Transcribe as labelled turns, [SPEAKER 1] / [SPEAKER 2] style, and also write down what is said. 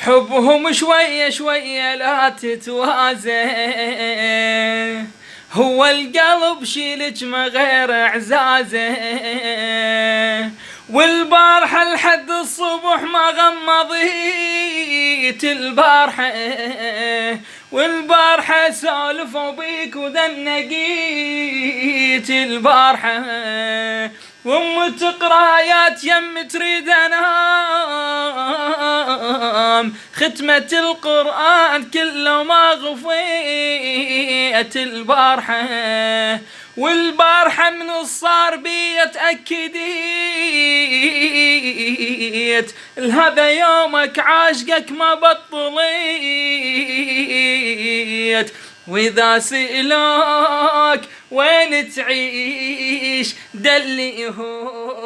[SPEAKER 1] حبهم شوية شوية لا تتوازن، هو القلب شيلك ما غير اعزازه، والبارحة لحد الصبح ما غمضيت البارحة، والبارحة سولفوا بيك وذنقيت البارحة، وام تقرا ايات يم تريد انام، ختمة القرآن كله ما غفيت البارحة، والبارحة من الصار بي اتأكديت، هذا يومك عاشقك ما بطليت، واذا سئلوك وين تعيش دليهم